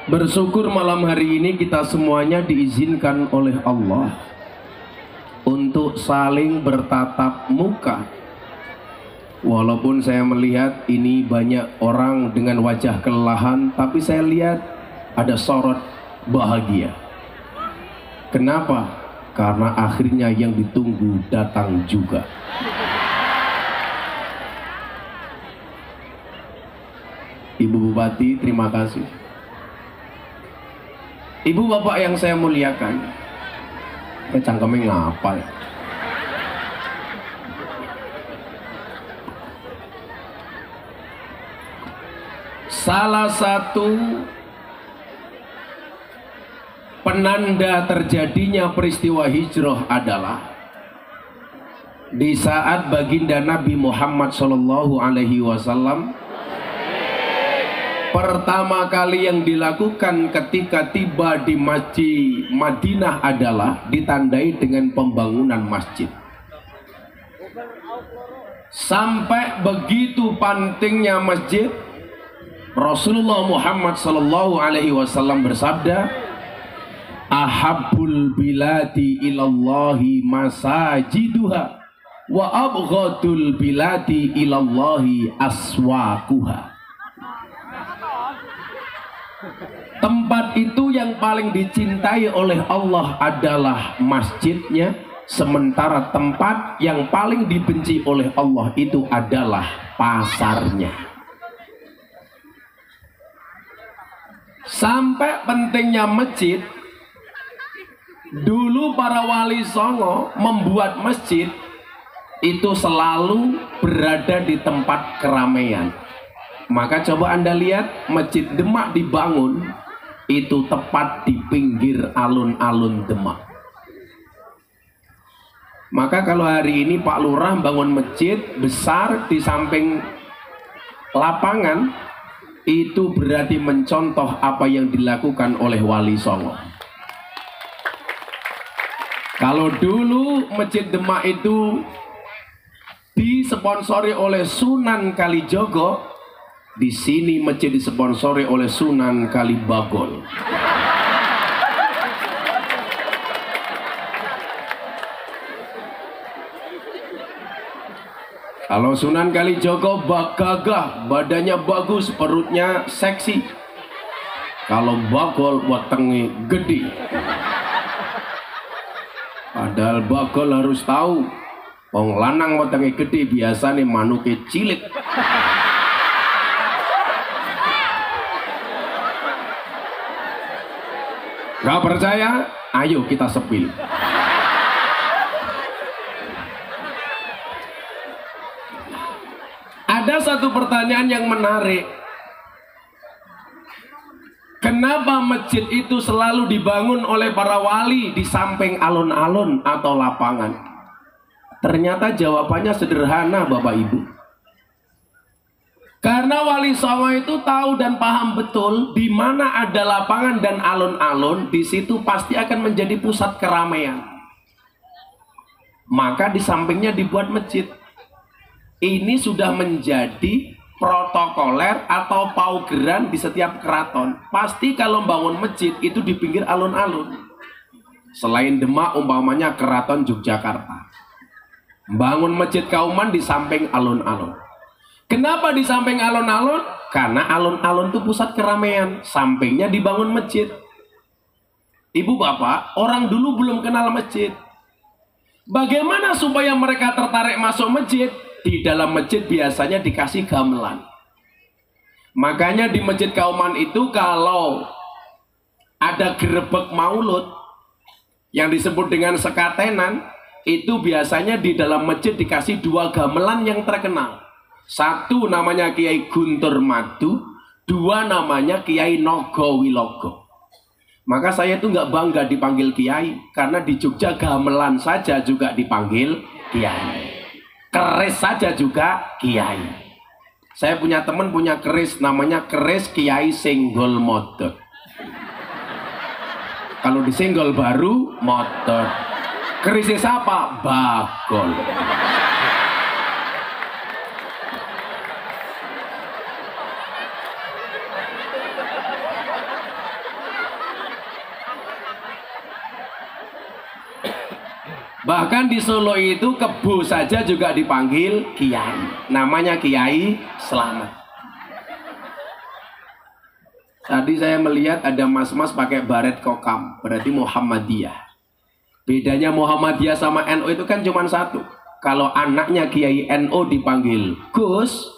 Bersyukur malam hari ini kita semuanya diizinkan oleh Allah untuk saling bertatap muka. Walaupun saya melihat ini banyak orang dengan wajah kelelahan, tapi saya lihat ada sorot bahagia. Kenapa? Karena akhirnya yang ditunggu datang juga. Ibu Bupati, terima kasih. Ibu bapak yang saya muliakan, cangkemnya ngapa ya? Salah satu penanda terjadinya peristiwa hijrah adalah di saat baginda Nabi Muhammad SAW pertama kali yang dilakukan ketika tiba di Masjid Madinah adalah ditandai dengan pembangunan masjid. Sampai begitu pentingnya masjid, Rasulullah Muhammad SAW bersabda, "Ahabbul biladi ilallahi masajiduha wa abghadul biladi ilallahi aswaquha." Tempat itu yang paling dicintai oleh Allah adalah masjidnya, sementara tempat yang paling dibenci oleh Allah itu adalah pasarnya. Sampai pentingnya masjid, dulu para wali songo membuat masjid itu selalu berada di tempat keramaian. Maka coba Anda lihat Masjid Demak dibangun itu tepat di pinggir alun-alun Demak. Maka kalau hari ini Pak Lurah bangun masjid besar di samping lapangan, itu berarti mencontoh apa yang dilakukan oleh Wali Songo. Kalau dulu Masjid Demak itu disponsori oleh Sunan Kalijogo, di sini masjid disponsori oleh Sunan Kalibagol. Kalau Sunan Kalijogo gagah, badannya bagus, perutnya seksi. Kalau Bagol wetenge gede. Padahal Bagol harus tahu, wong lanang wetenge gede biasane manuke cilik. Gak percaya? Ayo kita sepil. Ada satu pertanyaan yang menarik. Kenapa masjid itu selalu dibangun oleh para wali di samping alun-alun atau lapangan? Ternyata jawabannya sederhana, Bapak Ibu. Karena Wali Songo itu tahu dan paham betul di mana ada lapangan dan alun-alun, di situ pasti akan menjadi pusat keramaian. Maka di sampingnya dibuat masjid. Ini sudah menjadi protokoler atau paugeran di setiap keraton. Pasti kalau bangun masjid itu di pinggir alun-alun. Selain Demak umpamanya keraton Yogyakarta, bangun masjid Kauman di samping alun-alun. Kenapa di samping alun-alun? Karena alun-alun itu pusat keramaian, sampingnya dibangun masjid. Ibu bapak, orang dulu belum kenal masjid. Bagaimana supaya mereka tertarik masuk masjid? Di dalam masjid biasanya dikasih gamelan. Makanya di Masjid Kauman itu kalau ada gerebek maulud yang disebut dengan sekatenan, itu biasanya di dalam masjid dikasih 2 gamelan yang terkenal. Satu namanya Kiai Guntur Madu, 2 namanya Kiai Nogo Wilogo. Maka saya itu nggak bangga dipanggil Kiai, karena di Jogja gamelan saja juga dipanggil Kiai, keris saja juga Kiai. Saya punya teman punya keris, namanya keris Kiai Senggol Modot. Kalau disenggol baru motor. Kerisnya siapa? Bagol. Bahkan di Solo itu Kebo saja juga dipanggil Kiai. Namanya Kiai Slamet. Tadi saya melihat ada mas-mas pakai baret kokam, berarti Muhammadiyah. Bedanya Muhammadiyah sama NU itu kan cuma satu. Kalau anaknya Kiai NU dipanggil Gus,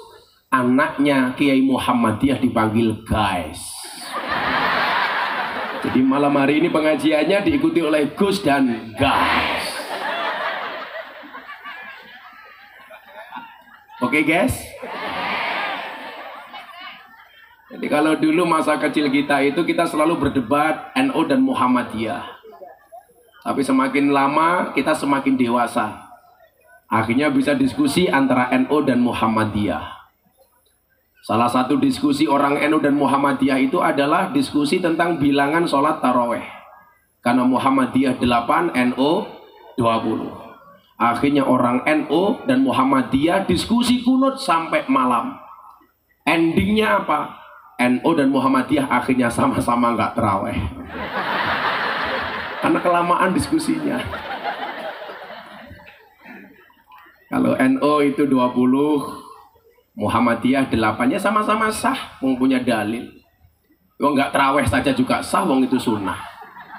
anaknya Kiai Muhammadiyah dipanggil Guys. Jadi malam hari ini pengajiannya diikuti oleh Gus dan Guys. Oke guys. Jadi kalau dulu masa kecil kita itu kita selalu berdebat NU dan Muhammadiyah. Tapi semakin lama kita semakin dewasa. Akhirnya bisa diskusi antara NU dan Muhammadiyah. Salah satu diskusi orang NU dan Muhammadiyah itu adalah diskusi tentang bilangan sholat taraweh. Karena Muhammadiyah 8, NU 20. Akhirnya orang NU dan Muhammadiyah diskusi kunut sampai malam. Endingnya apa? NU dan Muhammadiyah akhirnya sama-sama nggak terawih. Karena kelamaan diskusinya. Kalau NU itu 20, Muhammadiyah 8-nya sama-sama sah, mempunyai dalil. Wong nggak terawih saja juga sah, wong itu sunnah.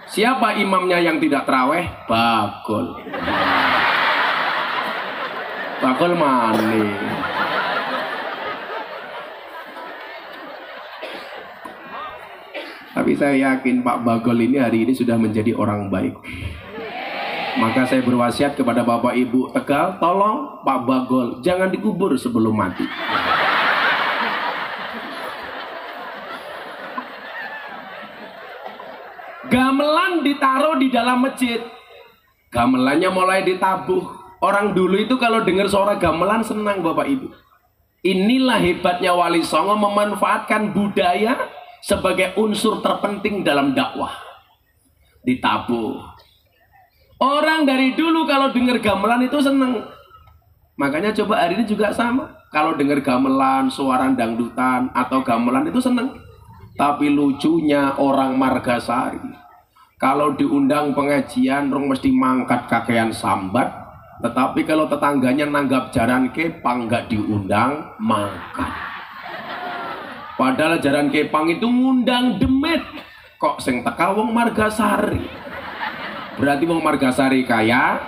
Siapa imamnya yang tidak terawih? Bagol. Bagol mani. Tapi saya yakin Pak Bagol ini hari ini sudah menjadi orang baik. Maka saya berwasiat kepada Bapak Ibu Tegal, tolong Pak Bagol jangan dikubur sebelum mati. Gamelan ditaruh di dalam masjid. Gamelannya mulai ditabuh. Orang dulu itu kalau dengar suara gamelan senang Bapak Ibu. Inilah hebatnya Wali Songo memanfaatkan budaya sebagai unsur terpenting dalam dakwah. Ditabuh. Orang dari dulu kalau dengar gamelan itu senang. Makanya coba hari ini juga sama. Kalau dengar gamelan, suara dangdutan atau gamelan itu senang. Tapi lucunya orang Margasari, kalau diundang pengajian rong mesti mangkat kakean sambat. Tetapi kalau tetangganya nanggap jaran kepang nggak diundang mangkat. Padahal jaran kepang itu ngundang demit. Kok sing teka wong Margasari? Berarti wong Margasari kaya,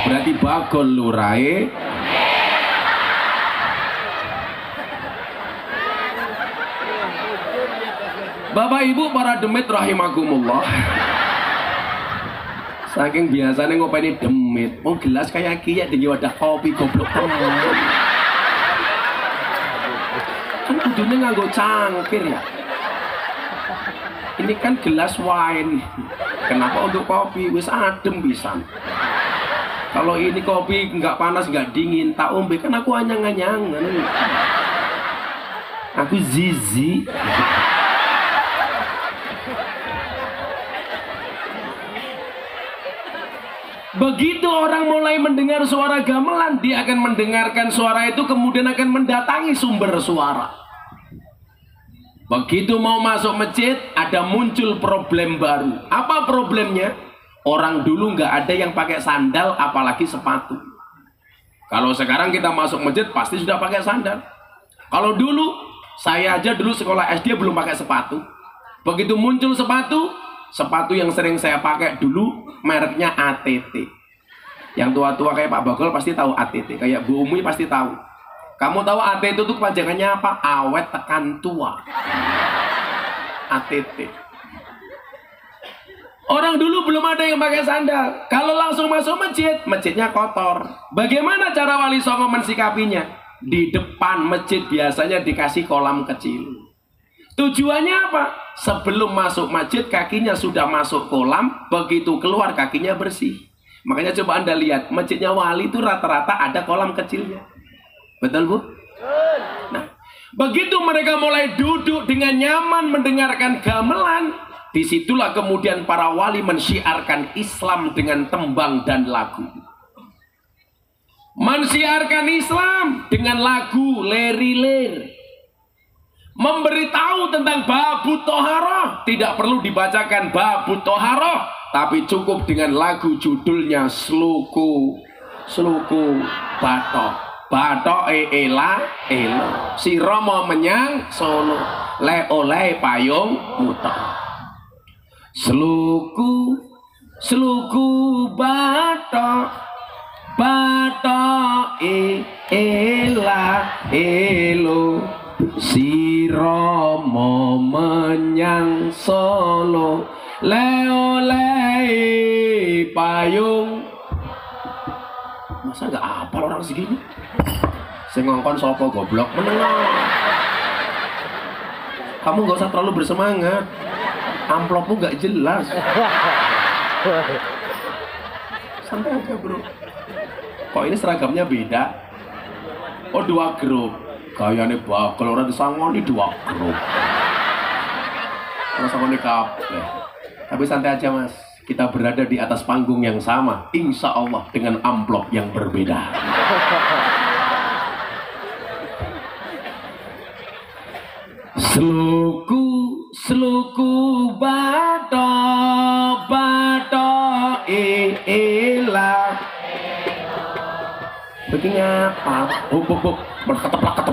berarti Bagol lurae. Bapak Ibu para demit rahimakumullah. Saking biasanya ngopeni demit, oh gelas kayak kia di wadah kopi goblok temen. Kan kudunya nganggo cangkir ya. Ini kan gelas wine. Kenapa untuk kopi? Wis adem pisan. Kalau ini kopi nggak panas nggak dingin, tak ombe kan aku anyang-anyang. Aku zizi. Begitu orang mulai mendengar suara gamelan, dia akan mendengarkan suara itu kemudian akan mendatangi sumber suara. Begitu mau masuk masjid, ada muncul problem baru. Apa problemnya? Orang dulu nggak ada yang pakai sandal, apalagi sepatu. Kalau sekarang kita masuk masjid pasti sudah pakai sandal. Kalau dulu, saya aja dulu sekolah SD belum pakai sepatu. Begitu muncul sepatu, sepatu yang sering saya pakai dulu mereknya ATT. Yang tua-tua kayak Pak Bagol pasti tahu ATT. Kayak Bu Umi pasti tahu. Kamu tahu ATT itu kepanjangannya apa? Awet tekan tua. ATT. Orang dulu belum ada yang pakai sandal. Kalau langsung masuk masjid, masjidnya kotor. Bagaimana cara Wali Songo mensikapinya? Di depan masjid biasanya dikasih kolam kecil. Tujuannya apa? Sebelum masuk masjid kakinya sudah masuk kolam, begitu keluar kakinya bersih. Makanya coba Anda lihat, masjidnya Wali itu rata-rata ada kolam kecilnya. Betul Bu? Nah, begitu mereka mulai duduk dengan nyaman mendengarkan gamelan, disitulah kemudian para wali mensyiarkan Islam dengan tembang dan lagu. Mensiarkan Islam dengan lagu leri-ler. Memberitahu tentang babu toharoh, tidak perlu dibacakan babu toharoh, tapi cukup dengan lagu judulnya Sluku Bathok. Bathok ela si Romo menyang Solo le oleh payung mutok. Sluku Bathok ela elo si Romo menyang Solo le oleh payung. Masa nggak apal orang segini? Saya ngongkon sopo goblok menengah. Kamu nggak usah terlalu bersemangat. Amplopmu nggak jelas. Santai aja bro. Kok ini seragamnya beda? Oh 2 grup. Kayaknya bakal orang disangoni 2 grup. Orang sangoni kabeh. Tapi santai aja mas. Kita berada di atas panggung yang sama, insya Allah dengan amplop yang berbeda. Sluku Bathok ela. Begini apa? Keteplak.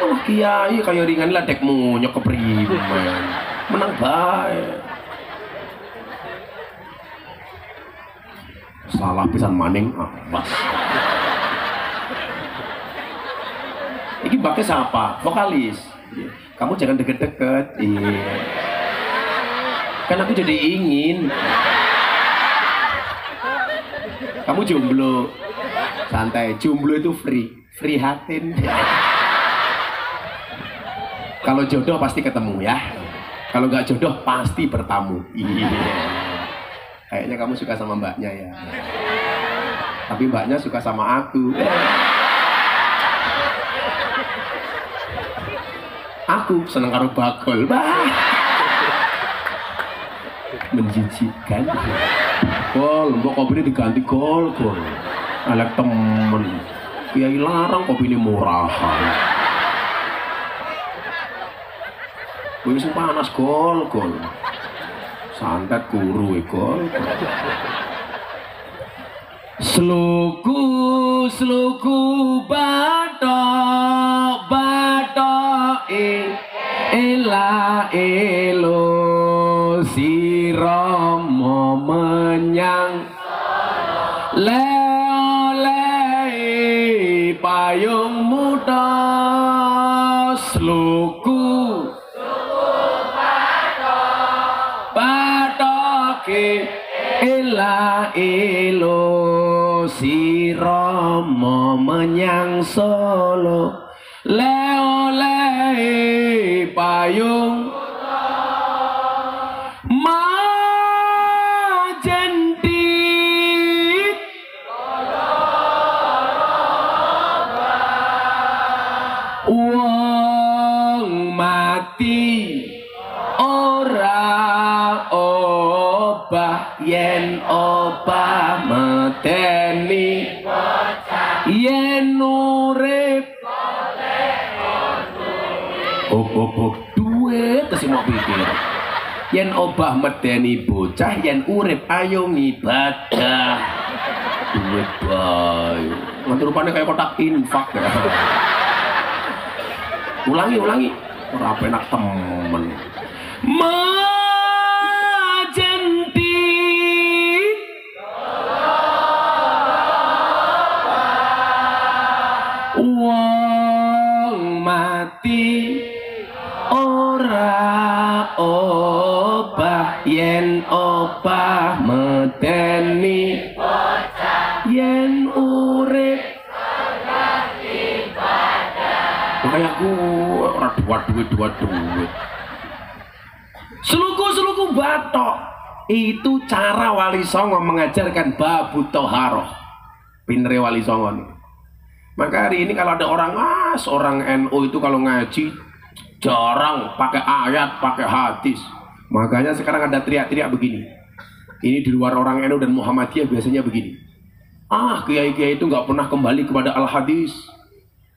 Oh kiai kayak ringan lah dek munyok kepriman. Menang baik. Salah pisan maning awas. Ini baknya siapa? Vokalis. Kamu jangan deket-deket. Iya. Kan aku jadi ingin. Kamu jomblo. Santai, jomblo itu free hatin. Kalau jodoh pasti ketemu ya. Kalau nggak jodoh pasti bertamu. Iya. Kayaknya kamu suka sama mbaknya ya. Tapi mbaknya suka sama aku. Aku seneng karo bakul. Menjijikkan. Kol, mbok kopi ini diganti kol. Alek temen. Kiai larang kopi ini murahan. Kopi ini panas kol. Santet guru ekor. Sluku Bathok ela elo si Romo menyang le oleh payung muda. Sluku ela elo si Romo menyang Solo le oleh payung majentit wong mati yen obah medeni yen urip duit terus mau pikir yen obah medeni bocah yen urip ayo ngibadah duit bae nanti rupanya kayak kotak infak ya. ulangi ora penak temen wong mati ora obah yen obah medeni yen urip kayak aku ora dua duit. Sluku Bathok itu cara Wali Songo mengajarkan babu toharoh. Pintere Wali Songo nih. Maka hari ini kalau ada orang NU itu kalau ngaji jarang pakai ayat, pakai hadis. Makanya sekarang ada teriak-teriak begini. Ini di luar orang NU dan Muhammadiyah biasanya begini. Kiai-kiai itu nggak pernah kembali kepada al-hadis.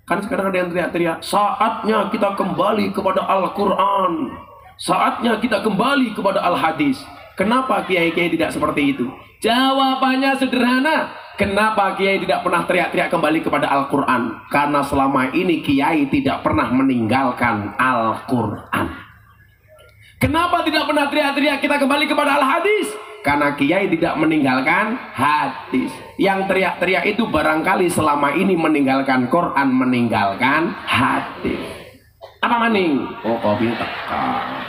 Kan sekarang ada yang teriak-teriak, saatnya kita kembali kepada Al-Quran. Saatnya kita kembali kepada al-hadis. Kenapa kiai-kiai tidak seperti itu? Jawabannya sederhana. Kenapa kiai tidak pernah teriak-teriak kembali kepada Al-Quran? Karena selama ini kiai tidak pernah meninggalkan Al-Quran. Kenapa tidak pernah teriak-teriak kita kembali kepada Al-Hadis? Karena kiai tidak meninggalkan hadis. Yang teriak-teriak itu barangkali selama ini meninggalkan Quran, meninggalkan hadis. Apa maning? Oh, kopi tekan.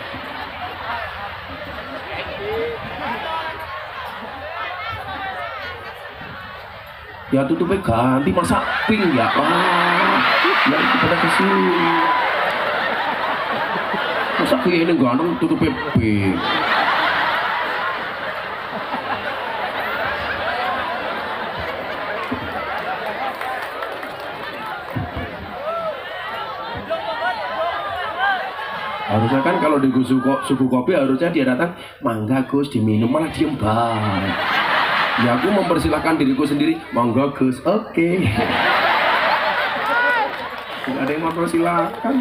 Ya tutupnya ganti, masa pink ya? Wah, ya pada kesini. Masa kayak ini ganteng tutupnya pink? Harusnya kan kalau di suku kopi harusnya dia datang, mangga Gus diminum, malah diem banget. Ya aku mempersilahkan diriku sendiri, monggo Gus, oke. Tidak ada yang mempersilahkan.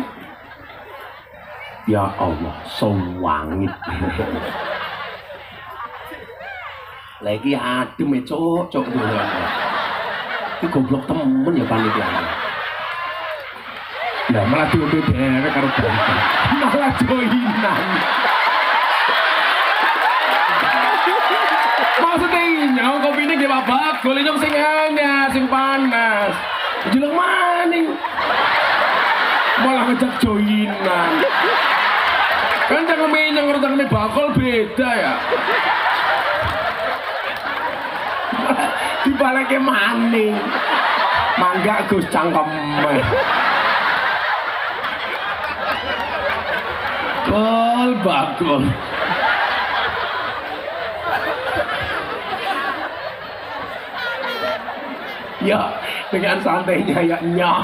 Ya Allah, sewangit. Lagi adem ya cocok dulu. Ini goblok temen ya panitia. Nah malah diombe derek karo banteng. Malah joinan. Maksudnya inyong kopi ini gak bakul, inyong sing anyar, sing panas. Jeleng maning. Malah ngejak joinan. Kan jangan inyong karo jangan bakul beda ya. Dibaliknya maning. Mangga Gus cangkeme. Gol bakul. Ya, dengan santainya ya nyah.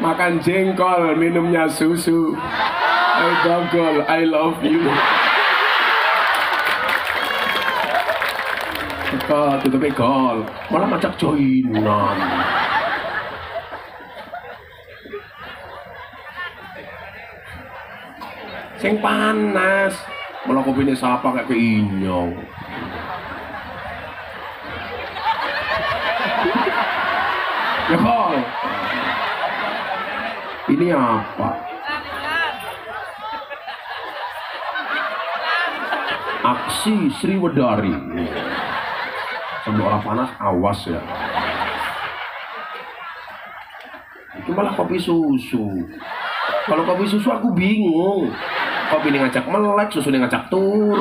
Makan jengkol, minumnya susu. I dogol, I love you. Tutup gol, malah macak joinan. Sing panas, malah kopi ini sapa kayak ke inyong. Ya kol, ini apa? Aksi Sriwedari. Sambil orang panas, awas ya. Itu malah kopi susu. Kalau kopi susu aku bingung. Kopi ini ngajak melek, susu ini ngajak turun.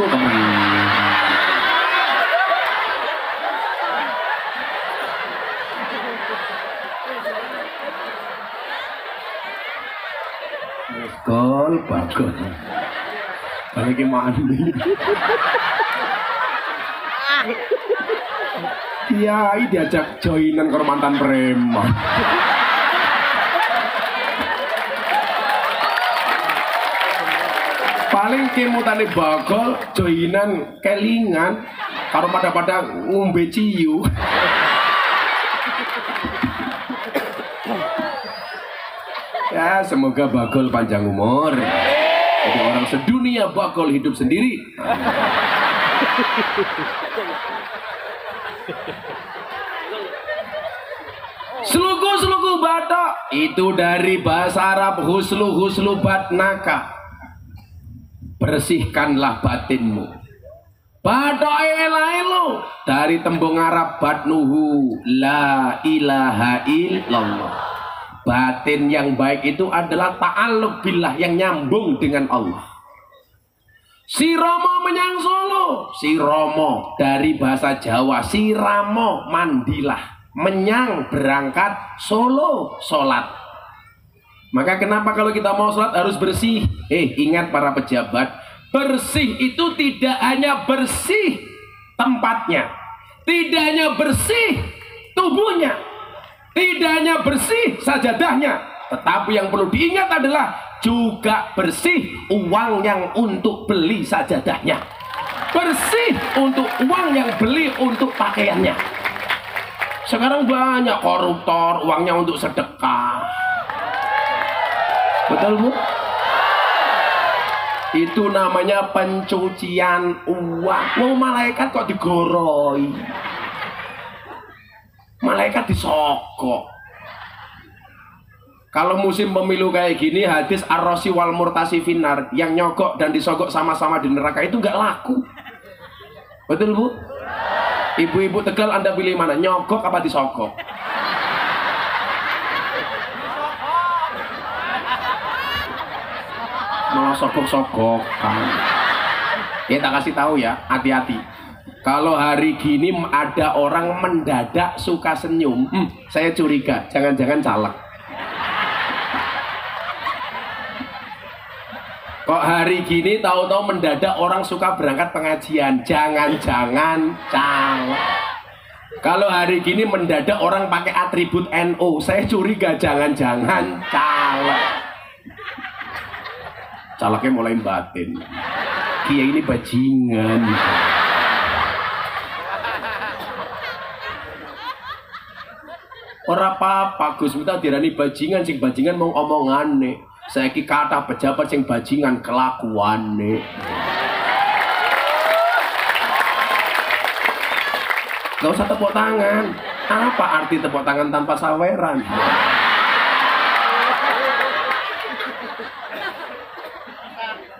Gol, bagus. Balik mandi. Kiai diajak joinan ke mantan preman. Paling kemutane bagol joinan kelingan karo pada ngombe ciu. Ya semoga bagol panjang umur. Jadi orang sedunia bagol hidup sendiri. Slugu batok itu dari bahasa Arab huslu batnaka. Bersihkanlah batinmu. Batok elailu dari tembung Arab batnuhu la ilaha illallah. Batin yang baik itu adalah ta'alluq billah, yang nyambung dengan Allah. Si Romo menyang Solo. Si Romo dari bahasa Jawa, si Ramo mandilah. Menyang berangkat Solo sholat. Maka kenapa kalau kita mau sholat harus bersih? Ingat para pejabat, bersih itu tidak hanya bersih tempatnya, tidak hanya bersih tubuhnya, tidak hanya bersih sajadahnya, tetapi yang perlu diingat adalah juga bersih uang yang untuk beli sajadahnya, bersih untuk uang yang beli untuk pakaiannya. Sekarang banyak koruptor, uangnya untuk sedekah. Betul Bu? Itu namanya pencucian uang. Mau malaikat kok digoroi, malaikat disogok. Kalau musim pemilu kayak gini, hadis ar-rasi wal murtasi finar, yang nyogok dan disogok sama-sama di neraka itu nggak laku. Betul Bu? Ibu-ibu Tegal, Anda pilih mana? Nyogok apa disogok? Malah sogok-sogokan. Ya tak kasih tahu ya, hati-hati. Kalau hari gini ada orang mendadak suka senyum, saya curiga, jangan-jangan caleg. Kok hari gini tahu-tahu mendadak orang suka berangkat pengajian, jangan-jangan caleg. Kalau hari gini mendadak orang pakai atribut NU, saya curiga jangan-jangan caleg. Calegnya mulai batin. Kiai ini bajingan. Ora apa-apa Gus Miftah dirani bajingan, sing bajingan mau omongane. Saiki kata pejabat sing bajingan kelakuane. Gak usah tepuk tangan. Apa arti tepuk tangan tanpa saweran?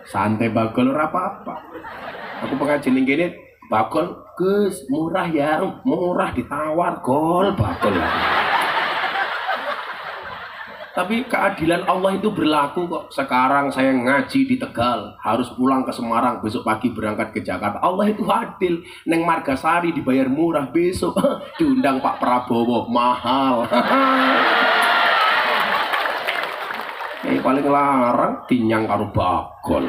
Santai Bagol, ora apa-apa. Aku pengajian ning kene, Bagol, Gus, murah ya, murah ditawar, Gol, Bagol. Tapi keadilan Allah itu berlaku kok. Sekarang saya ngaji di Tegal, harus pulang ke Semarang, besok pagi berangkat ke Jakarta. Allah itu adil. Neng Margasari dibayar murah, besok diundang Pak Prabowo, mahal. Yang paling larang tinyang karo Bagol.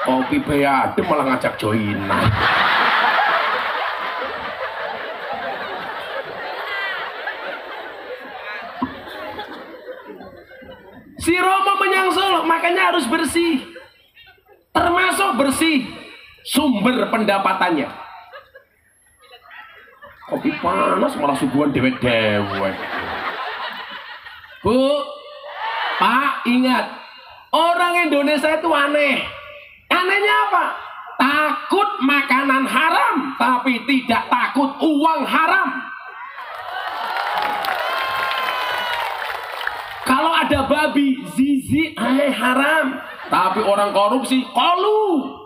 Kopi beade malah ngajak joinan. Si Romo menyangsul, makanya harus bersih. Termasuk bersih sumber pendapatannya. Kopi panas malah suguhan dewek-dewek. Bu, Pak, ingat, orang Indonesia itu aneh. Anehnya apa? Takut makanan haram, tapi tidak takut uang haram. Kalau ada babi, zizi, haram. Tapi orang korupsi, kolu.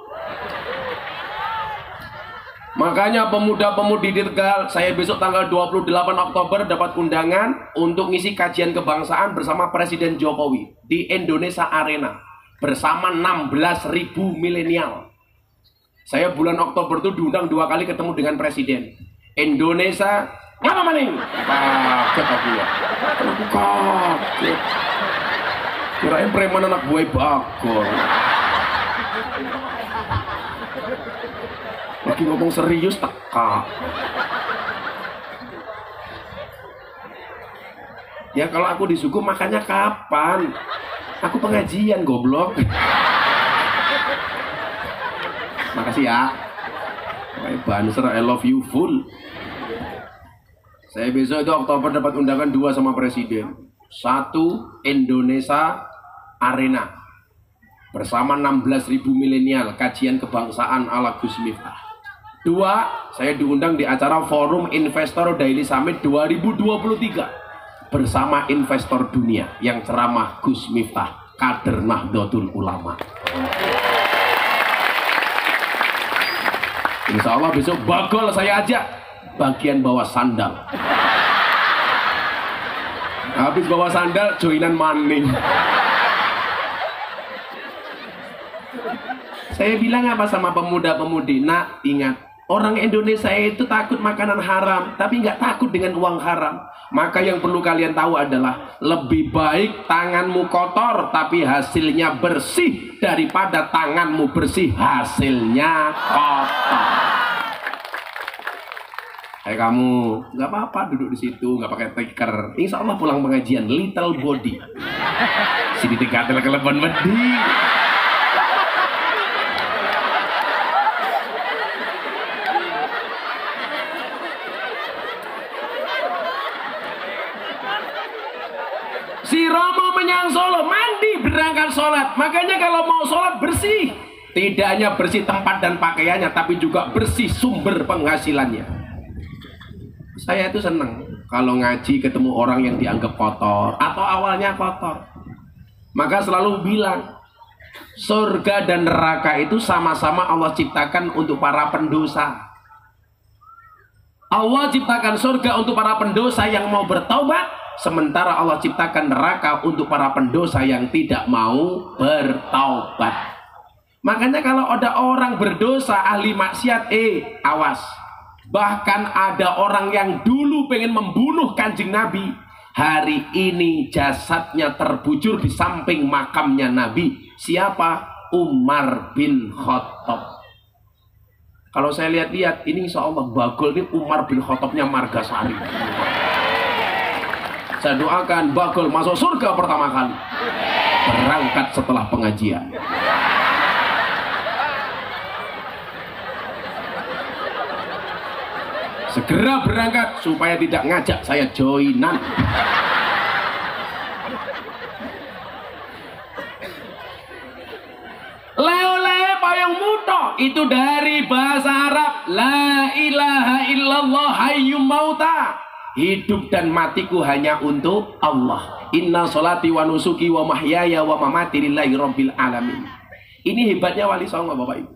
Makanya pemuda-pemudi di Tegal, saya besok tanggal 28 Oktober dapat undangan untuk ngisi kajian kebangsaan bersama Presiden Jokowi di Indonesia Arena bersama 16.000 milenial. Saya bulan Oktober itu diundang 2 kali ketemu dengan Presiden Indonesia. Apa maning? Kaget aku ya. Aku kaget. Kirain preman anak buah Bagol. Lagi ngomong serius teka. Ya kalau aku disuguh makannya kapan? Aku pengajian goblok. Makasih ya. Banser I love you full. Saya besok itu Oktober dapat undangan 2 sama Presiden. 1 Indonesia Arena bersama 16.000 milenial kajian kebangsaan ala Gus Miftah. 2, saya diundang di acara Forum Investor Daily Summit 2023 bersama investor dunia yang ceramah Gus Miftah, kader Nahdlatul Ulama. Insya Allah besok Bagol saya ajak bagian bawah sandal. Habis bawah sandal joinan maning. Saya bilang apa sama pemuda-pemudi? Nak, ingat, orang Indonesia itu takut makanan haram, tapi nggak takut dengan uang haram. Maka yang perlu kalian tahu adalah lebih baik tanganmu kotor tapi hasilnya bersih daripada tanganmu bersih hasilnya kotor. Kamu nggak apa-apa duduk di situ, nggak pakai tikar. Insya Allah pulang pengajian little body. Sini dikatel kelebon wedi. Romo menyang Solo, mandi berangkat sholat. Makanya kalau mau sholat bersih, tidak hanya bersih tempat dan pakaiannya, tapi juga bersih sumber penghasilannya. Saya itu senang kalau ngaji ketemu orang yang dianggap kotor atau awalnya kotor. Maka selalu bilang, surga dan neraka itu sama-sama Allah ciptakan untuk para pendosa. Allah ciptakan surga untuk para pendosa yang mau bertaubat, sementara Allah ciptakan neraka untuk para pendosa yang tidak mau bertaubat. Makanya kalau ada orang berdosa, ahli maksiat, awas. Bahkan ada orang yang dulu pengen membunuh Kanjeng Nabi, hari ini jasadnya terbujur di samping makamnya Nabi. Siapa? Umar bin Khattab. Kalau saya lihat-lihat, ini insya Allah bagol ini Umar bin Khattabnya Margasari. Saya doakan bagol masuk surga pertama kali, berangkat setelah pengajian. Segera berangkat supaya tidak ngajak saya joinan. Leo-le payung muto itu dari bahasa Arab la ilaha illallah hayyum mauta. Hidup dan matiku hanya untuk Allah. Inna sholati wa nusuki wa mahyaya wa mamati lillahi rabbil alamin. Ini hebatnya Wali Songo, Bapak Ibu.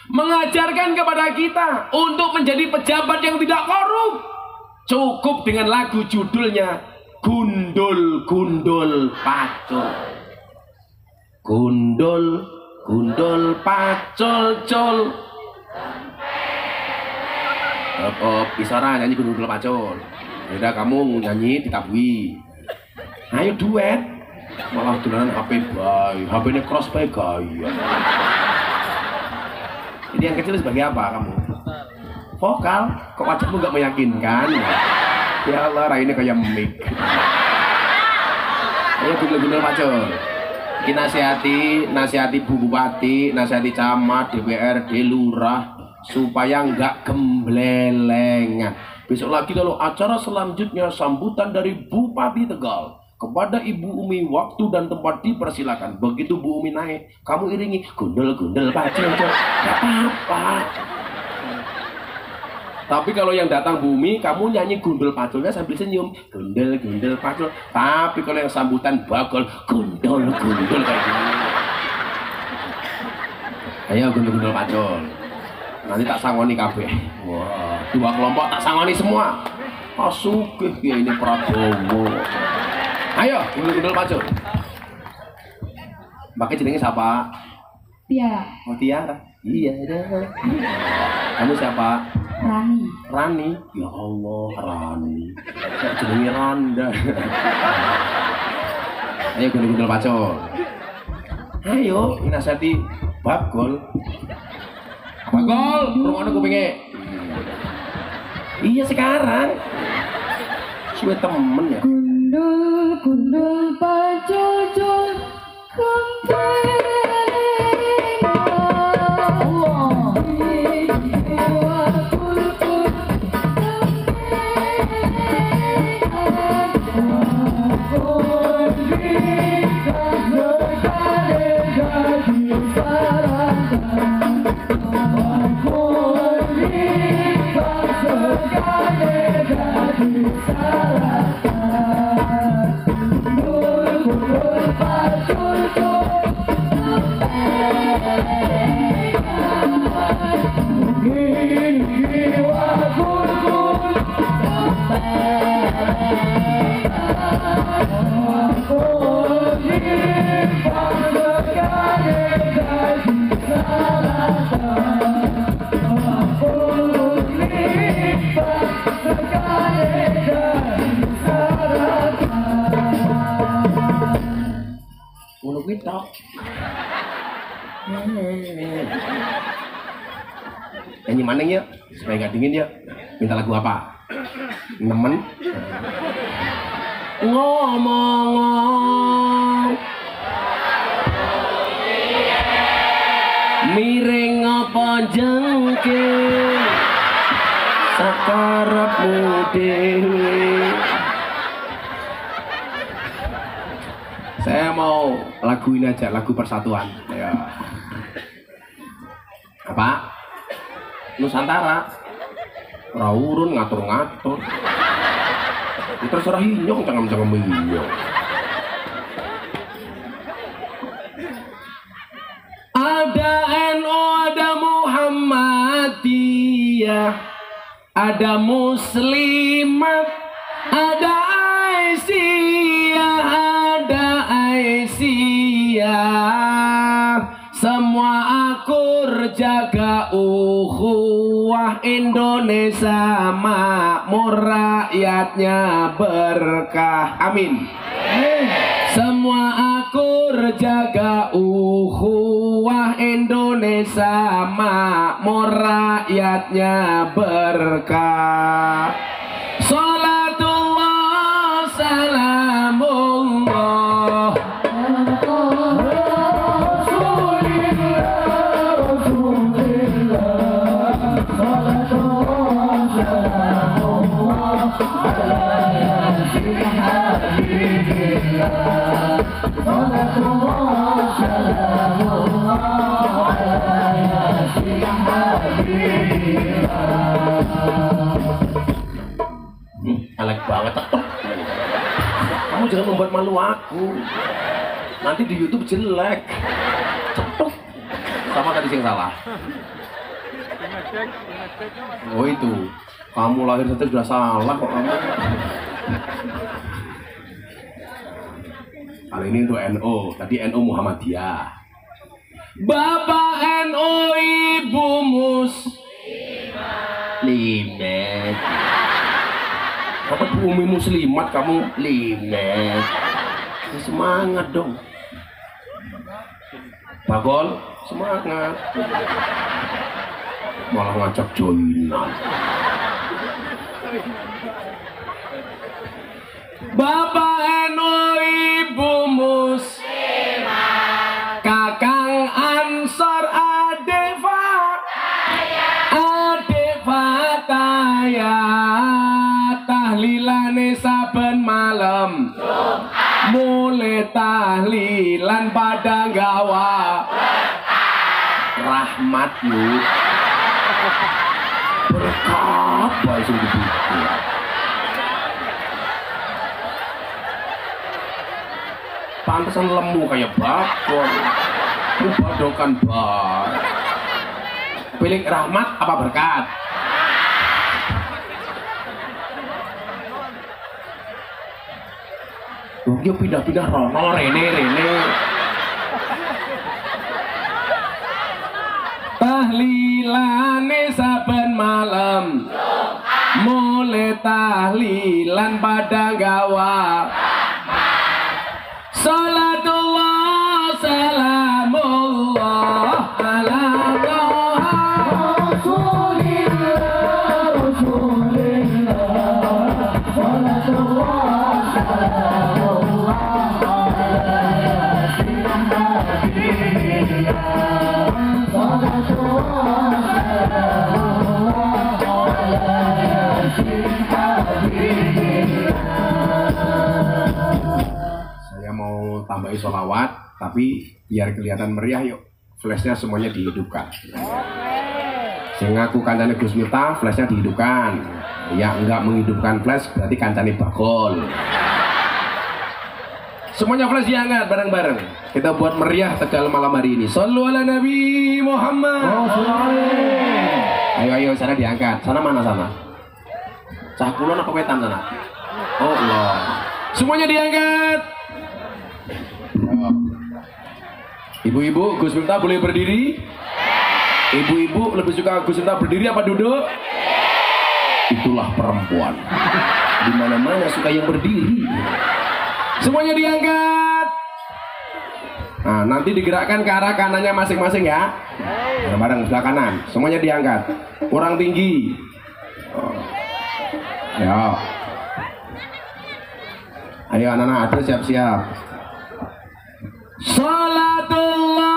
Mengajarkan kepada kita untuk menjadi pejabat yang tidak korup. Cukup dengan lagu judulnya Gundul Gundul Pacul. Gundul Gundul Pacul Cul. Bisa orang nyanyi Gundul Pacul. Yaudah kamu nyanyi ditabui. Ayo duet. Malah dolanan HP bae. HP-nya cross bae gaya. Jadi yang kecil sebagai apa kamu? Vokal, kok wajahmu gak meyakinkan? Ya Allah, ini kayak mic. Ayo gundul-gundul Pacul. Ini nasihati Bu Bupati, nasihati camat, DPRD, lurah, supaya nggak gemblelengan. Besok lagi kalau acara selanjutnya sambutan dari Bupati Tegal. Kepada Ibu Umi waktu dan tempat dipersilakan. Begitu Bu Umi naik, kamu iringi gundul-gundul Pacul. Gak apa-apa. Tapi kalau yang datang Bu Umi, kamu nyanyi Gundul Paculnya sambil senyum. Gundul-gundul Pacul. Tapi kalau yang sambutan bagol, gundul-gundul kayak gini. Ayo gundul-gundul Pacul. Nanti tak sangoni kabeh. Wah, 2 kelompok tak sangoni semua. Asukih ya ini Prabowo. Ayo, gundul-gundul Pacul. Pakai jenenge siapa? Tiara. Oh, Tiara. Iya dah. Kamu siapa? Rani. Rani. Ya Allah, Rani. Kayak jenenge Randa. Ayo gundul-gundul Pacul. Ayo, nasihati Bagol. Bagol, rungokno kupinge. Iya sekarang. Suwe temen ya. Gundul gundul Pacul Cul kempeng. Nyanyi maneng ya, supaya gak dingin ya. Minta lagu apa? Nemen. Ngomong miring apa jengking sakarepmu dhewe. mau lagu ini aja, lagu persatuan. Ya. Apa? Nusantara. Ora urun ngatur-ngatur. Terserah hinyong jangan hinyong. Ada NU, ada Muhammadiyah, ada Muslimat, ada Aisyah, ada Aisyah. Semua akur jaga ukhuwah, Indonesia makmur, rakyatnya berkah. Amin. Semua akur jaga ukhuwah, Indonesia makmur, rakyatnya berkah. Salatullah salamullah elek banget. Kamu jangan membuat malu aku. Nanti di YouTube jelek. Cetuk. Sama tadi yang salah. Oh itu. Kamu lahir saja sudah salah kok kamu. Kali ini untuk NU. Tadi NU Muhammadiyah. Bapak NU, Ibu Muslimat. Apa bumi muslimat kamu limet? Semangat dong. Bagol, semangat. Malah ngajak joinan. Bapak NU, Ibu Muslimat, Kakang Ansor, Adek Fataya, tahlilane saben malam, mulai tahlilan pada gawa rahmatmu berkat baik begitu. Pantesan lemu kayak bakon, mubadokan bar. Pilih rahmat apa berkat? Dia pindah-pindah rono rene. Tahlilane saben malam, mulai tahlilan pada gawa. Salatullah salamullah ala saya mau tambahin sholawat, tapi biar kelihatan meriah yuk, flashnya semuanya dihidupkan. Sehingga aku kancane Gus Miftah, flashnya dihidupkan. Ya enggak menghidupkan flash berarti kancane bakul. Semuanya flash diangkat bareng-bareng. Kita buat meriah Tegal malam hari ini. Shallu ala Nabi Muhammad. Ayo sana diangkat. Sana mana sana? Cah kulon apa wetan sana? Oh Allah. Semuanya diangkat. Ibu-ibu, Gus Miftah boleh berdiri? Ibu-ibu lebih suka Gus Miftah berdiri apa duduk? Itulah perempuan. Di mana-mana suka yang berdiri. Semuanya diangkat. Nah, nanti digerakkan ke arah kanannya masing-masing ya. Bareng-bareng sebelah kanan. Semuanya diangkat. Kurang tinggi. Ya. Ayo anak-anak, atur siap-siap. Salatullah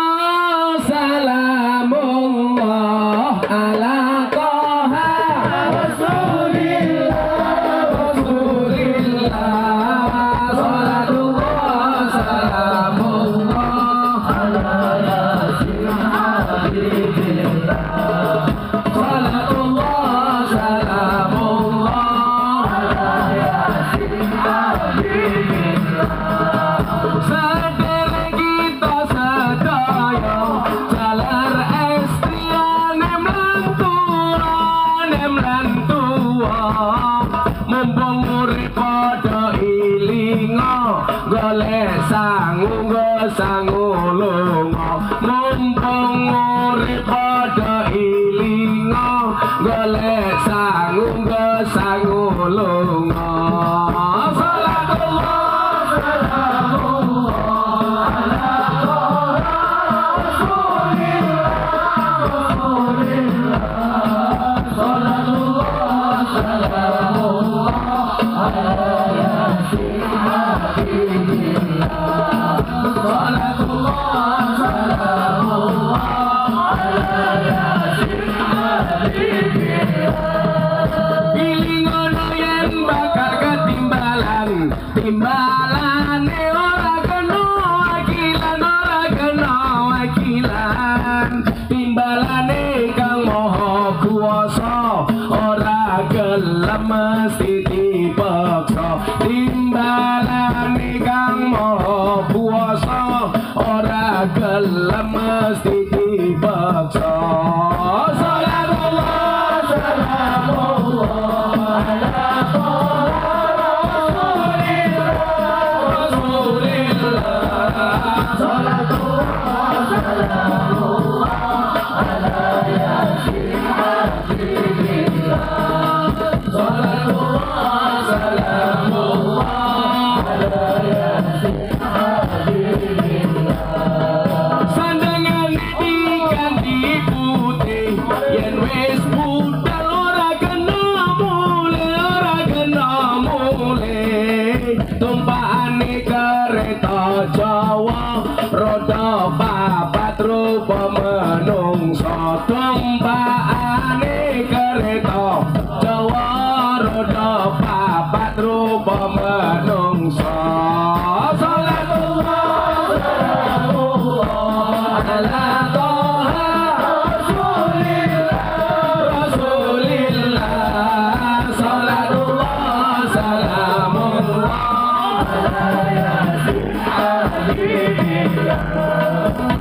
salamullah ala Toha Rasulillah. Salatullah salam lan tuwa mumpung urip padha ilinga golek sangu lunga mumpung urip padha ilinga golek sangu lunga timbalane ora kena wakilan timbalane kang maha kuwasa ora gelem mesti dipaksa timbalane kang maha kuwasa ora gelem mesti dipaksa salatullah salamullah ala tumpahane kereta Jawa roda papat rupa menungso tumpahane kereta Jawa roda papat rupa menungso salatullah salamullah ala toha rasulillah salatullah salamullah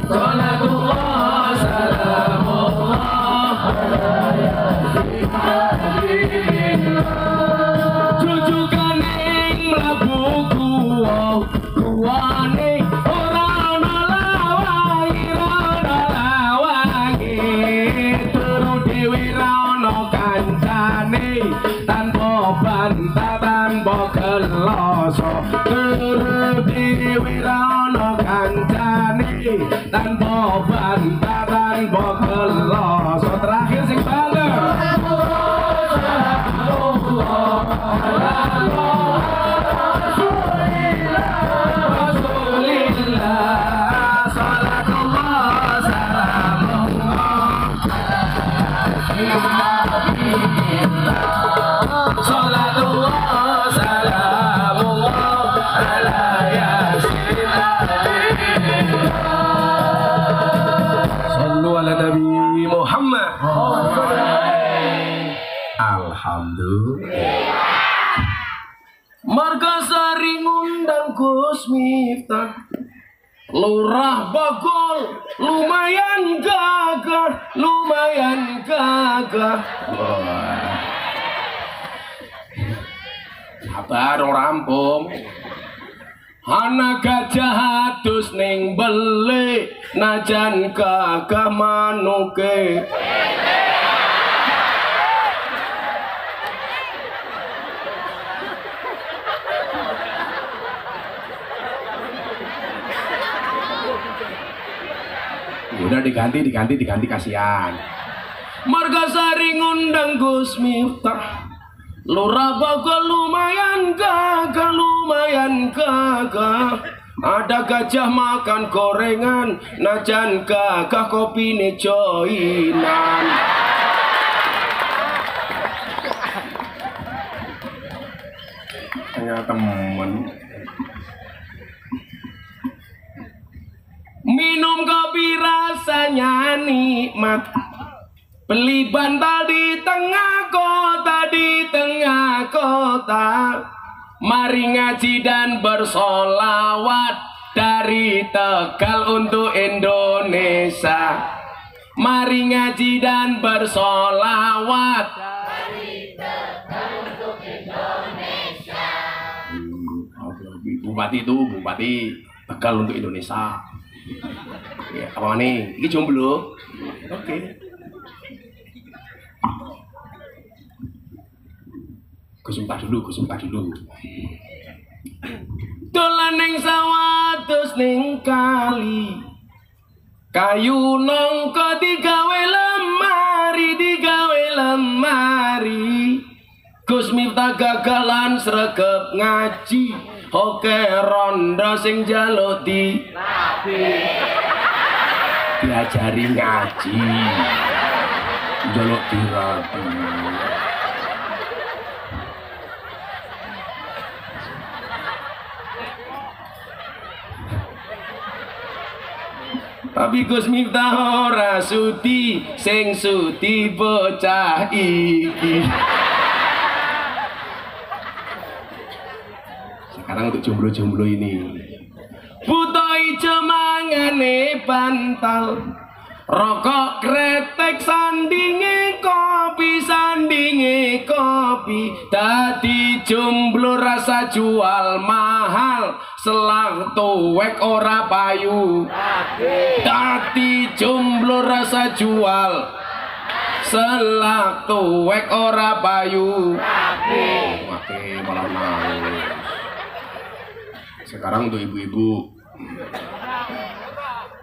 salatullah salamullah jujuganing mlebu kuwane ora ana lawangi turu dhewe ra ana kancane tanpa bantah tanpa kelasa turu dhewe ra ana kancane tanpa bantah tanpa kelasa terakhir sing baler Rasulillah salatullah salamullah salatullah salamullah ala yasin sallu ala nabi Muhammad alhamdulillah marga sari ngundang Gus Miftah Lurah Bogol lumayan gagah sabar rampung ana gajah adus ning beli najan gagah manuke udah diganti kasihan Margasari ngundang Gus Miftah Lurah Bogol lumayan gagah ada gajah makan gorengan najan gagah kopi joinan tanya temen minum kopi rasanya nikmat beli bantal di tengah kota mari ngaji dan bersolawat dari Tegal untuk Indonesia mari ngaji dan bersolawat Bupati itu Bupati Tegal untuk Indonesia. Ya, apa nih? Ini jomblo. Oke. Gue sumpah dulu. Dolan ning sawah terus ning kali. Kayu nongko digawe lemari. Gus Miftah gagalan sregep ngaji. Oke rondo sing njaluk di diajari ngaji. Njaluk dirabi. Tapi Gus Miftah ora sudi, sing sudi bocah iki. Sekarang untuk jomblo-jomblo ini. Buta ijo mangane bantal. Rokok kretek sandinge kopi. Dadi jomblo rasa jual mahal. Selang tuwek ora payu. Dadi jomblo rasa jual. Selang tuwek ora payu. Oke, malah nangis. Sekarang untuk ibu-ibu.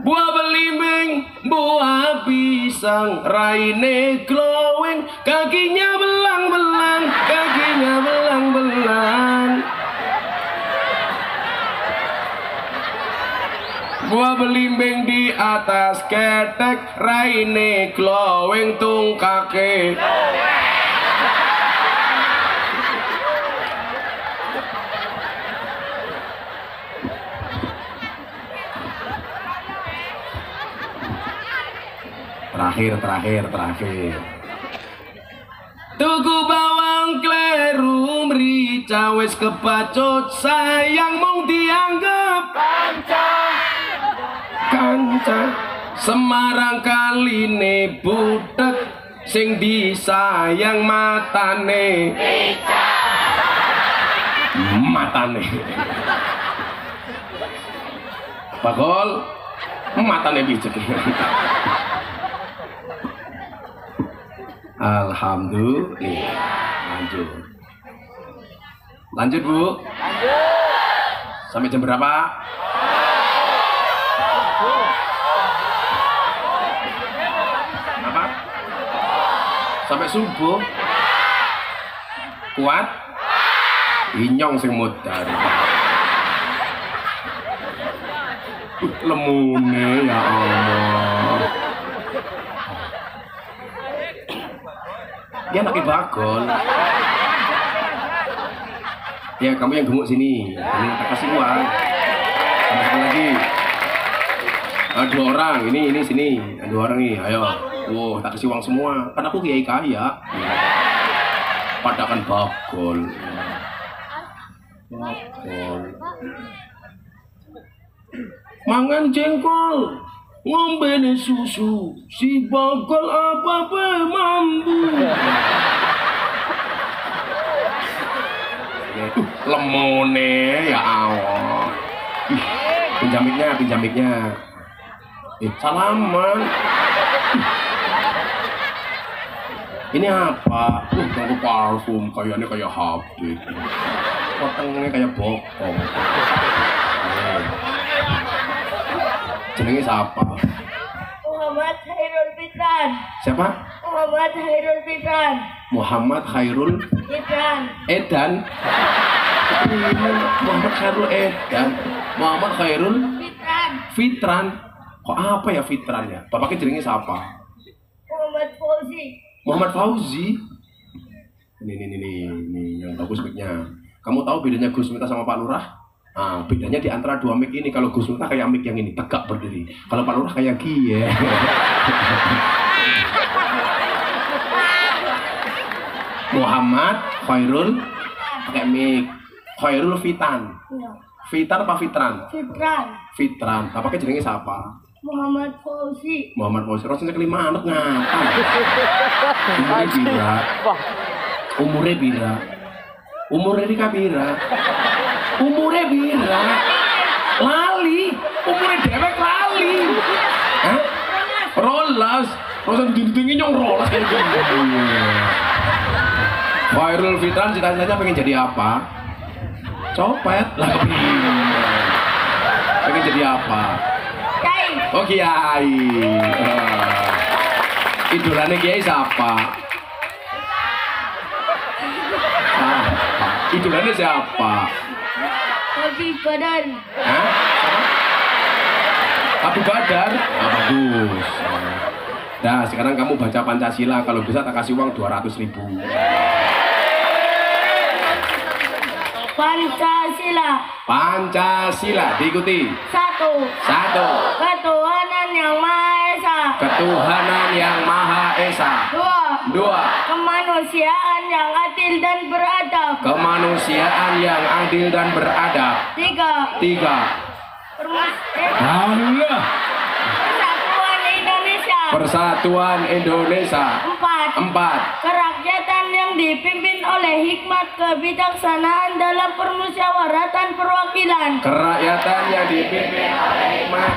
Buah belimbing, buah pisang, raine glowing, kakinya belang-belang. Buah belimbing di atas ketek, raine glowing tungkake. Terakhir. Tuku bawang kleru mrica wis kebacut sayang mung dianggep kanca. Semarang kaline butek sing disayang matane. Bakol matane picek. Alhamdulillah. Lanjut Bu. Sampai jam berapa? Apa? Sampai subuh. Kuat? Inyong sing modar. Lemune ya Allah. Dia pakai bagol. Ya kamu yang gemuk sini, ini tak kasih uang. Tambahkan lagi. Dua orang, ini sini, dua orang nih, ayo. Wow, tak kasih uang semua. Kan aku kiai kaya. Padakan bagol. Mangan jengkol. Ngombe susu, si bagol apa-apa mampu. Lemone ya Allah. Pinjamiknya. Salaman. Ini apa? Tunggu parfum, kayaknya kayak habis. Potongnya kayak bokong. Jenenge siapa? Muhammad Khairul Fitran. Siapa? Muhammad Khairul Fitran. Muhammad Khairul Edan. Muhammad Khairul Fitran. Kok apa ya Fitran ya? Bapaknya jenenge siapa? Muhammad Fauzi. Ini yang bagus mic-nya. Kamu tahu bedanya Gus Miftah sama Pak Lurah? Nah, bedanya di antara dua mic ini. Kalau Gus Miftah kayak mic yang ini, tegak berdiri. Kalau Pak Lurah kayak gie. Muhammad Khairul pakai mic. Khairul Fitan. Fitan apa Fitran? Fitran. Bapaknya jenenge siapa? Muhammad Fauzi. Rasanya kelima anak ngapa? Umurnya bira. Umurnya Rika bira. Umure pira? Lali. Umure dhewek lali. Hah? Rolas. Rolas dinding nyong rolas kayak gitu. Khairul Fitran cita-citanya pengen jadi apa? Copet lah. Pengen jadi apa? Kiai. Oh kiai. Idolanya kiai siapa? Idolanya siapa? Habib Badan. Hah? Abu Badar? Ah, bagus. Nah, sekarang kamu baca Pancasila. Kalau bisa tak kasih uang 200.000. Pancasila. Pancasila diikuti. 1. 1. Ketuhanan yang Maha Esa. Ketuhanan yang Maha Esa. 2. 2. Kemanusiaan yang adil dan beradab. Kemanusiaan yang adil dan beradab. 3. 3. Allah. Persatuan Indonesia. Persatuan Indonesia. 4. 4. Kerakyatan yang dipimpin oleh hikmat kebijaksanaan dalam permusyawaratan perwakilan. Kerakyatan yang dipimpin oleh hikmat.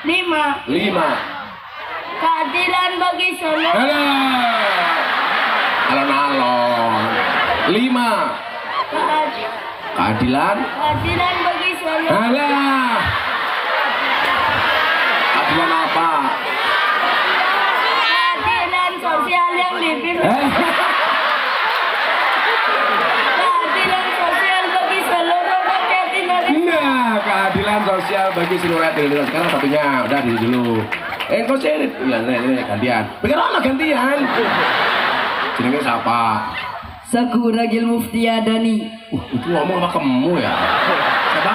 5. 5. Keadilan bagi seluruh. Alon-alon. 5. Keadilan. Keadilan bagi seluruh. Alah. Keadilan apa? Keadilan sosial yang dipimpin. Keadilan sosial bagi seluruh rakyat Indonesia. Nah, keadilan sosial bagi seluruh rakyat Indonesia. Sekarang satunya udah di dulu. Kau sih, ya, ini gantian. Pikir apa gantian? Jenenge siapa? Saku Ragil Muftiadani. Itu ngomong sama kamu ya? Siapa?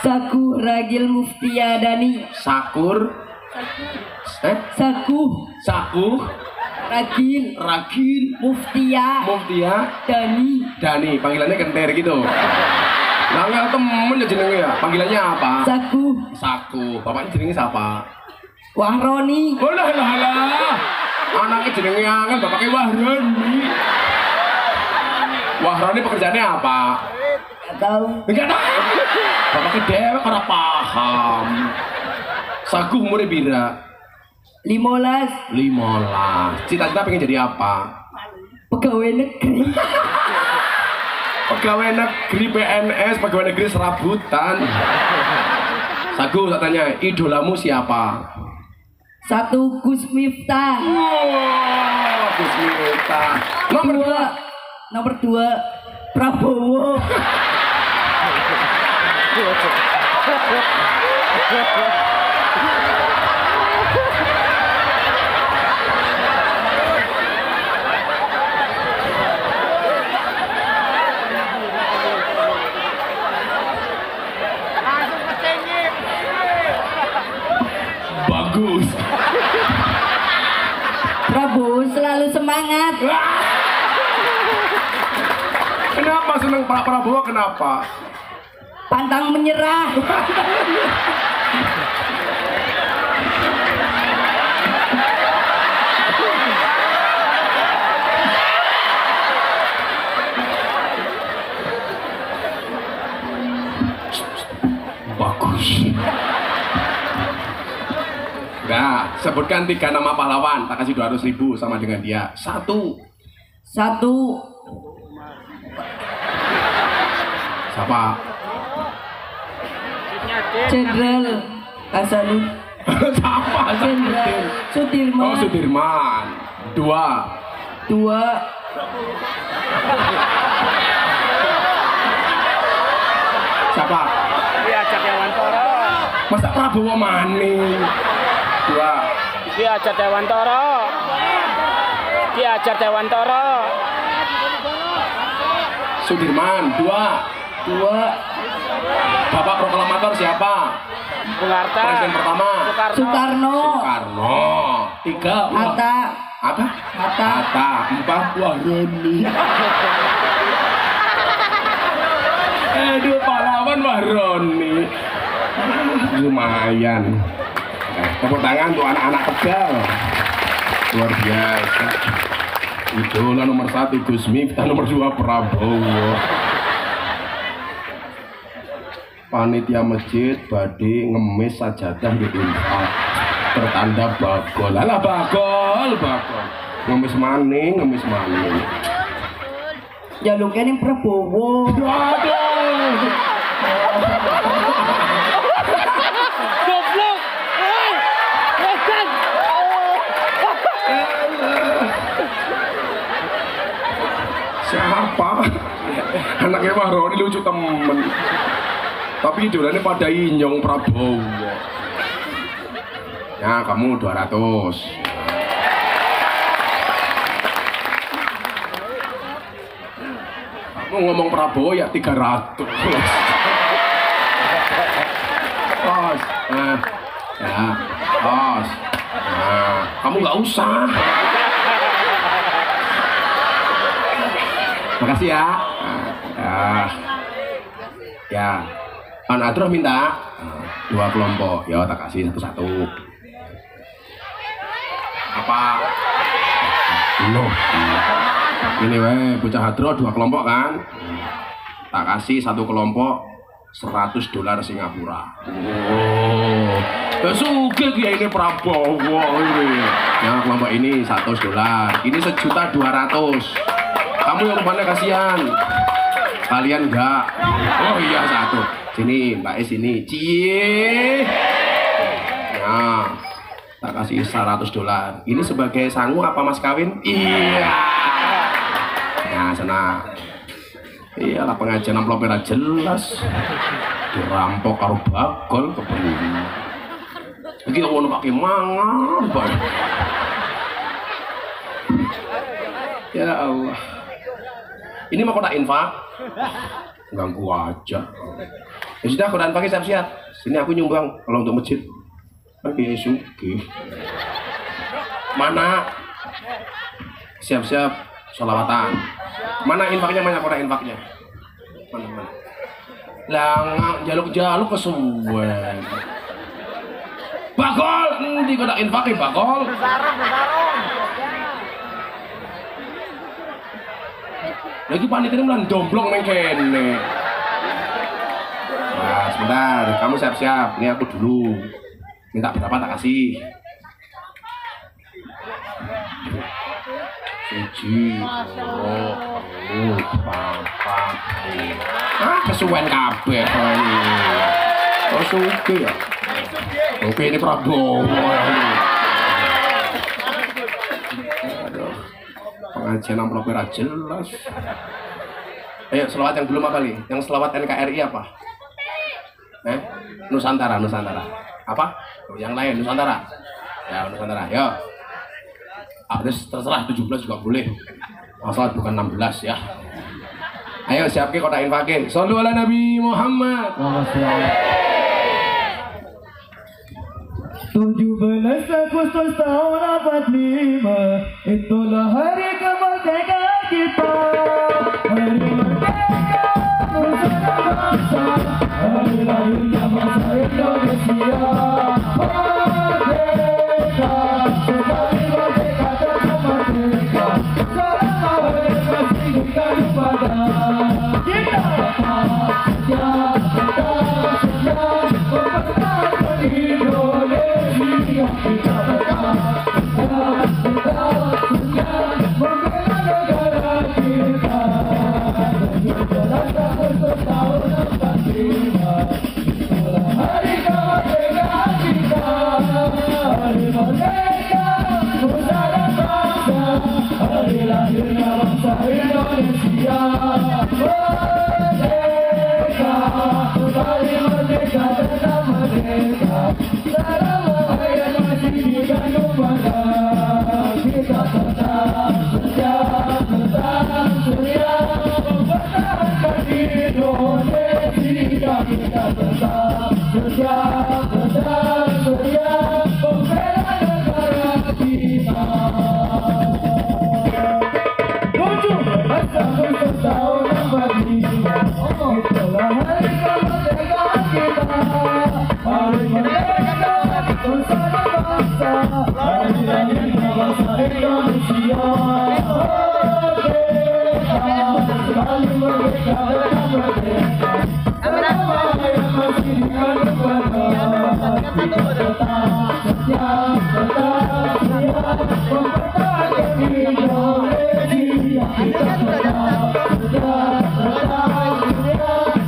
Saku Ragil Muftiadani. Sakur. Saku Saku. Ragil Ragil. Muftia Muftia. Dani. Dani. Panggilannya kenter gitu. Nanggal temen ya jenenge ya. Panggilannya apa? Saku Saku. Bapaknya jenenge siapa? Wahroni. Oh lah lah lah. Anaknya jenenge angel, bapaknya Wahroni. Wahroni pekerjaannya apa? Gak tahu. Enggak tahu. Bapaknya dewek ora paham. Saku umurnya pira? 15. 15. Cita-cita pengen jadi apa? Pegawai negeri. Pegawai negeri PNS, pegawai negeri serabutan. Saku, tak tanya, idolamu siapa? 1 Gus Miftah. Wow, Gus Miftah. Nomor 2 Prabowo. Bagus. Prabowo selalu semangat. Kenapa seneng Pak Prabowo? Kenapa? Pantang menyerah. Bagus. Nah, sebutkan 3 nama pahlawan. Tak kasih 200.000 sama dengan dia. 1. 1 Siapa? Jenderal Hasanuddin. Siapa? Jenderal Sudirman. Oh, Sudirman. 2. 2 Siapa? Ki Ajat Dewantara. Masa Prabowo maning? 2. Ki Ajat Dewantara. Ki Ajat Dewantara. Sudirman. 2. Bapak proklamator siapa? Bung Hatta. Presiden pertama. Soekarno. Soekarno. 3. Hatta. Apa? Hatta. Hatta. 4. Wahroni. Aduh, pahlawan Wahroni. Lumayan. Tepuk tangan untuk anak-anak Tegal. Luar biasa. Idola nomor 1 Gus Miftah, nomor 2 Prabowo. Panitia masjid badhe ngemis sajadah di infak bertanda bagol. Alah bagol. Ngemis maning. Jaluknya ning Prabowo. Aduh. Goblok. Woi. Wedan. Siapa? Anaknya Wahroni lucu temen. Tapi idolanya pada inyong Prabowo. Ya kamu 200. Kamu ngomong Prabowo ya 300. Os. Ya. Os. Nah, kamu nggak usah. Makasih ya. Ya. Adro minta 2 kelompok. Ya tak kasih satu-satu. Apa? Loh. Ini weh bocah Hadro 2 kelompok kan? Tak kasih 1 kelompok $100 Singapura. Oh. Sugih ya ini Prabowo ini. Yang kelompok ini $100. Ini $1.200.000. Kamu yang mana kasihan? Kalian enggak? Oh iya 1. Sini Mbak Es ini. Cie. Nah, tak kasih $100. Ini sebagai sangu apa mas kawin? Iya. Nah, sana. Iyalah pengajian amplopnya jelas. Dirampok karo bagol kepengen. Iki kok ono pakai mangan, Pak. Ya Allah. Ini mau kotak infak? Ganggu aja. Ya sudah, kotak infaknya siap-siap. Sini aku nyumbang kalau untuk masjid. Oke, suki. Mana? Siap-siap sholawatan. Mana infaknya? Mana kotak infaknya? Mana? Lah jaluk-jaluk kesuwen. Bagol, di kotak infaknya bagol. Lagi panitia bilang domblong neng kene. Nah, sebentar, kamu siap-siap. Ini aku dulu. Minta berapa tak kasih? 1, 2, 4, 5. Kesuwen kabeh ini. Oh, suki ya. Oke, ini Prabowo. Aduh. Pengajian amplopnya jelas. Ayo selawat yang belum apa nih? Yang selawat NKRI apa? Nusantara. Apa? Yang lain Nusantara. Ya Nusantara. Yo. Terserah 17 juga boleh. Asal bukan 16 ya. Ayo siapke kotak infake. Shollu ala Nabi Muhammad. 17 Agustus tahun 45, itulah hari kemerdekaan kita. Hari merdeka nusa dan bangsa, hari lahirnya bangsa Indonesia. Merdeka, sekali merdeka tetap merdeka. Selama masih bukan kepada kita. Sejak mempertahankan Indonesia, kita membela negara kita. 17 Agustus tahun 45, itulah hari kemerdekaan kita. Hari merdeka nusa dan bangsa, hari lahirnya bangsa Indonesia. Merdeka, kembali merdeka tetap merdeka. Selama hayat masih digandung badan, kita tetap setia, tetap setia mempertahankan Indonesia. Kita tetap setia, tetap setia membela negara kita. 17 Agustus tahun 45, itulah hari kemerdekaan kita. Hari merdeka nusa dan bangsa, hari lahirnya bangsa Indonesia. Indonesia sekali merdeka tetap merdeka selama yang masih dikandung badan kita tetap setia mempertahankan Indonesia kita tetap setia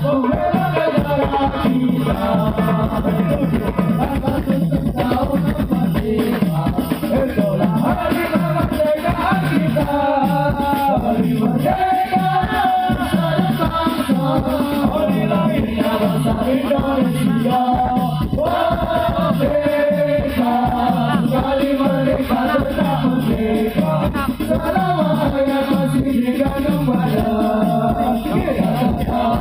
membela negara kita. Itulah hari kemerdekaan kita, hari merdeka bersama bangsa, hari lahirnya bangsa Indonesia. Merdeka, sekali merdeka tetap merdeka, selama yang masih dikandung badan. Kita tetap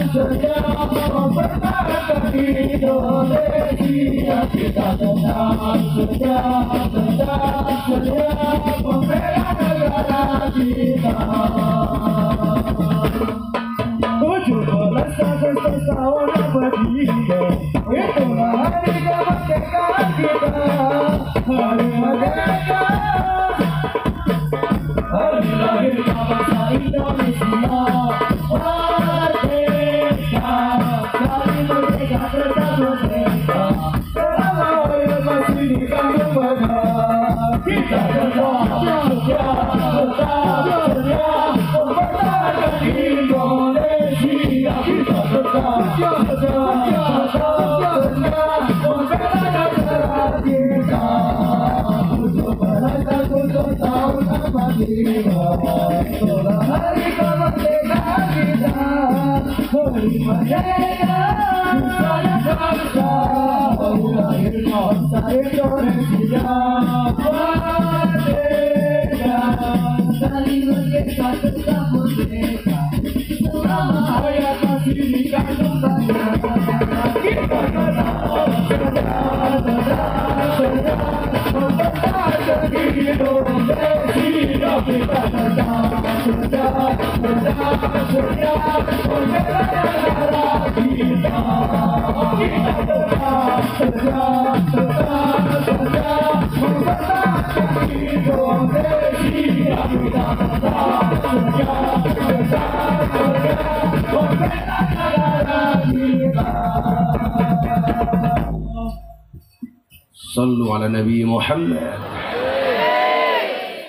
setia, mempertahankan Indonesia. Kita tetap setia, membela negara kita. 17 Agustus tahun bertiga, itulah hari kemerdekaan kita, hari merdeka, hari lahirnya bangsa Indonesia. Merdeka, sekali merdeka tetap merdeka, selama yang masih dikandung badan. Kita tetap setia, mempertahankan Indonesia. Kita tetap setia, membela negara kita. 17 Agustus tahun 45, itulah hari kemerdekaan kita, hari merdeka bersama bangsa, hari lahirnya bangsa Indonesia. Merdeka, sekali merdeka tetap merdeka, selama yang masih dikandung badan. Kita tetap mempertahankan Indonesia. Kita tetap setia, membela negara kita. Kita tetap setia, mempertahankan Indonesia. Kita tetap setia, membela negara kita. Sallu ala Nabi Muhammad.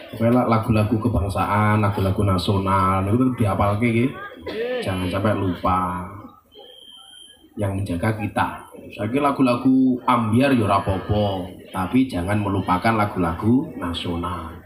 Pokoknya lagu-lagu kebangsaan, lagu-lagu nasional itu dihafalke nggih. Jangan sampai lupa. Yang menjaga kita. Saiki lagu-lagu ambiar ya ora apa-apa, tapi jangan melupakan lagu-lagu nasional.